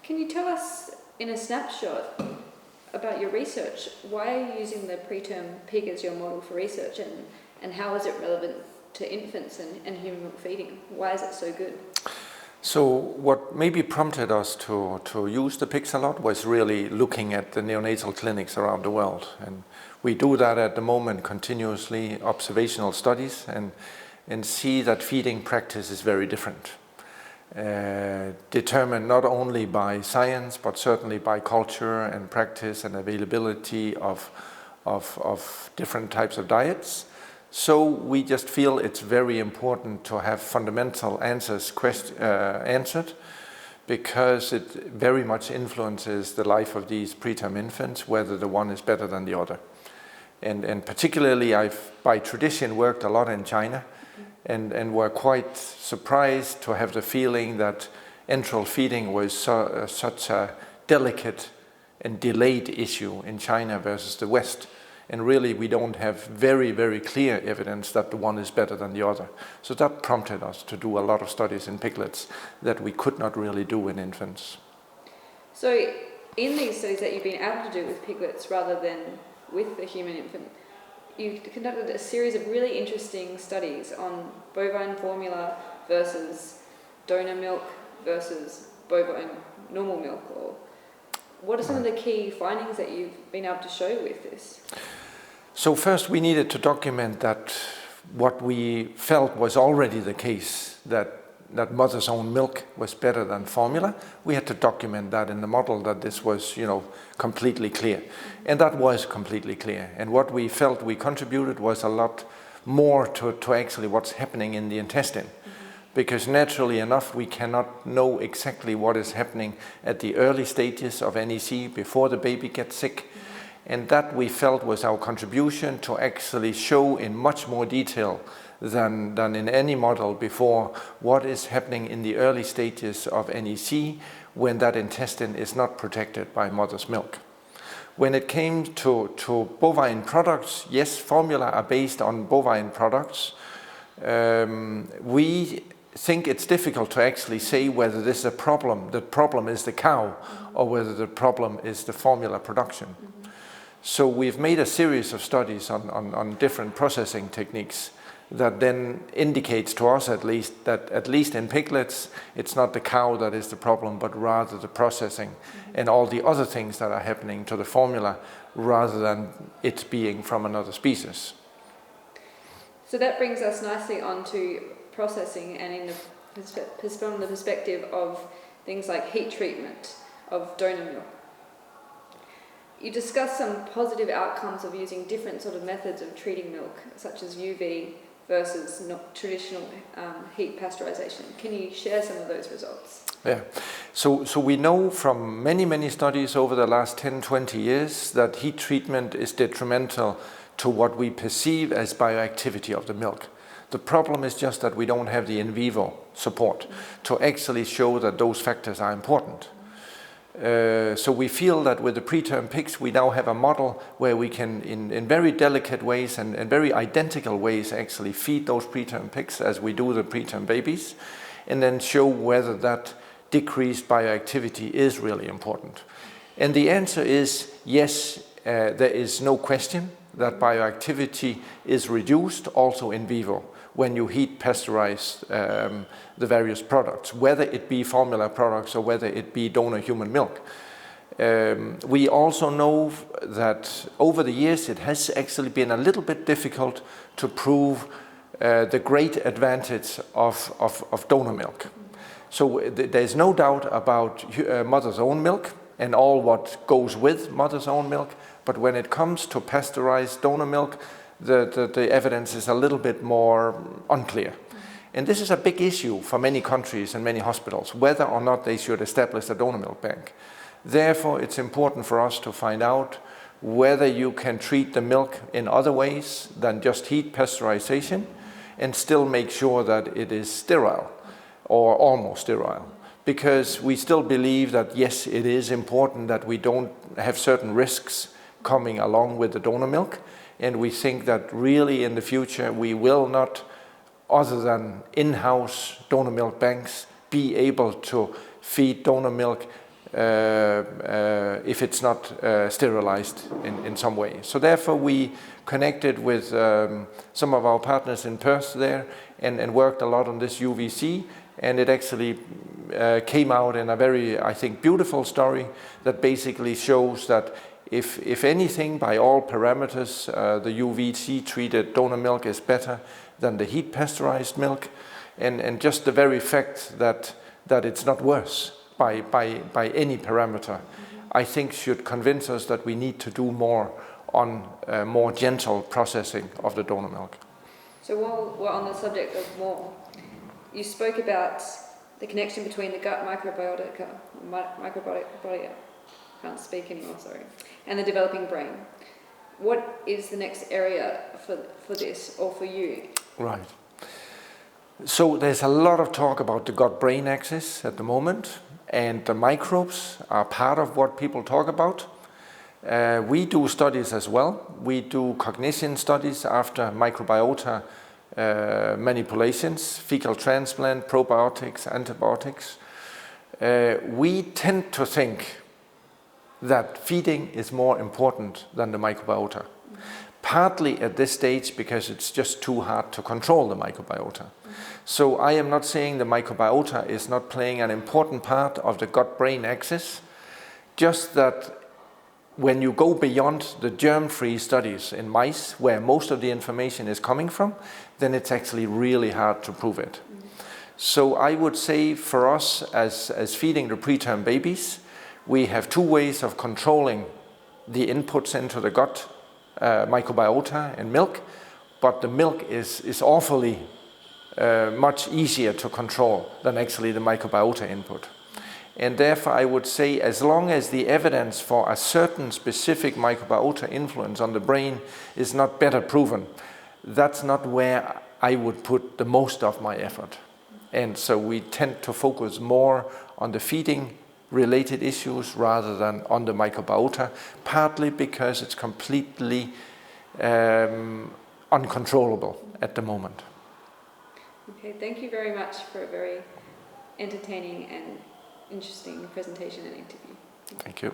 Can you tell us in a snapshot about your research? Why are you using the preterm pig as your model for research, and how is it relevant to infants and human milk feeding? Why is it so good? So what maybe prompted us to use the pigs a lot was really looking at the neonatal clinics around the world. And we do that at the moment continuously, observational studies, and see that feeding practice is very different. Determined not only by science, but certainly by culture and practice and availability of different types of diets. So we just feel it's very important to have fundamental answers answered, because it very much influences the life of these preterm infants, whether the one is better than the other. And particularly I've, by tradition, worked a lot in China, and were quite surprised to have the feeling that enteral feeding was such a delicate and delayed issue in China versus the West. And really we don't have very, very clear evidence that the one is better than the other. So that prompted us to do a lot of studies in piglets that we could not really do in infants. So in these studies that you've been able to do with piglets rather than with the human infant, you conducted a series of really interesting studies on bovine formula versus donor milk versus bovine normal milk. Or what are some of the key findings that you've been able to show with this? So first we needed to document that what we felt was already the case, that mother's own milk was better than formula. We had to document that in the model, that this was, completely clear. And that was completely clear. And what we felt we contributed was a lot more to actually what's happening in the intestine. Because naturally enough, we cannot know exactly what is happening at the early stages of NEC before the baby gets sick. And that we felt was our contribution to actually show in much more detail than in any model before what is happening in the early stages of NEC when that intestine is not protected by mother's milk. When it came to bovine products, yes, formula are based on bovine products. We think it's difficult to actually say whether this is a problem. The problem is the cow, or whether the problem is the formula production. So we've made a series of studies on different processing techniques that then indicates to us at least that at least in piglets, it's not the cow that is the problem, but rather the processing and all the other things that are happening to the formula, rather than it being from another species. So that brings us nicely onto processing, and from the perspective of things like heat treatment of donor milk. You discussed some positive outcomes of using different sort of methods of treating milk, such as UV versus traditional heat pasteurization. Can you share some of those results? Yeah, so we know from many studies over the last 10-20 years that heat treatment is detrimental to what we perceive as bioactivity of the milk. The problem is just that we don't have the in vivo support to actually show that those factors are important. So we feel that with the preterm pigs, we now have a model where we can, in very delicate ways and very identical ways, actually feed those preterm pigs as we do the preterm babies, and then show whether that decreased bioactivity is really important. And the answer is yes, there is no question that bioactivity is reduced also in vivo when you heat pasteurize the various products, whether it be formula products or whether it be donor human milk. We also know that over the years it has actually been a little bit difficult to prove the great advantage of donor milk. So there's no doubt about mother's own milk and all what goes with mother's own milk, but when it comes to pasteurized donor milk, the evidence is a little bit more unclear. And this is a big issue for many countries and many hospitals, whether or not they should establish a donor milk bank. Therefore, it's important for us to find out whether you can treat the milk in other ways than just heat pasteurization and still make sure that it is sterile or almost sterile. Because we still believe that, yes, it is important that we don't have certain risks coming along with the donor milk. And we think that really in the future we will not, other than in-house donor milk banks, be able to feed donor milk if it's not sterilized in some way. So therefore we connected with some of our partners in Perth there and worked a lot on this UVC, and it actually came out in a very, I think, beautiful story that basically shows that if anything, by all parameters, the UVC treated donor milk is better than the heat pasteurized milk, and just the very fact that it's not worse by any parameter, I think should convince us that we need to do more on more gentle processing of the donor milk. So while we're on the subject of more, you spoke about the connection between the gut microbiota, can't speak anymore, sorry, and the developing brain. What is the next area for this, or for you? Right. So there's a lot of talk about the gut-brain axis at the moment, and the microbes are part of what people talk about. We do studies as well. We do cognition studies after microbiota manipulations, fecal transplant, probiotics, antibiotics. We tend to think that feeding is more important than the microbiota. Partly at this stage because it's just too hard to control the microbiota. So I am not saying the microbiota is not playing an important part of the gut-brain axis, just that when you go beyond the germ-free studies in mice, where most of the information is coming from, then it's actually really hard to prove it. So I would say for us, as feeding the preterm babies, we have two ways of controlling the inputs into the gut microbiota and milk, but the milk is awfully much easier to control than actually the microbiota input. And therefore I would say as long as the evidence for a certain specific microbiota influence on the brain is not better proven, that's not where I would put the most of my effort. And so we tend to focus more on the feeding related issues rather than on the microbiota, partly because it's completely uncontrollable at the moment. Okay, thank you very much for a very entertaining and interesting presentation and interview. Thank you.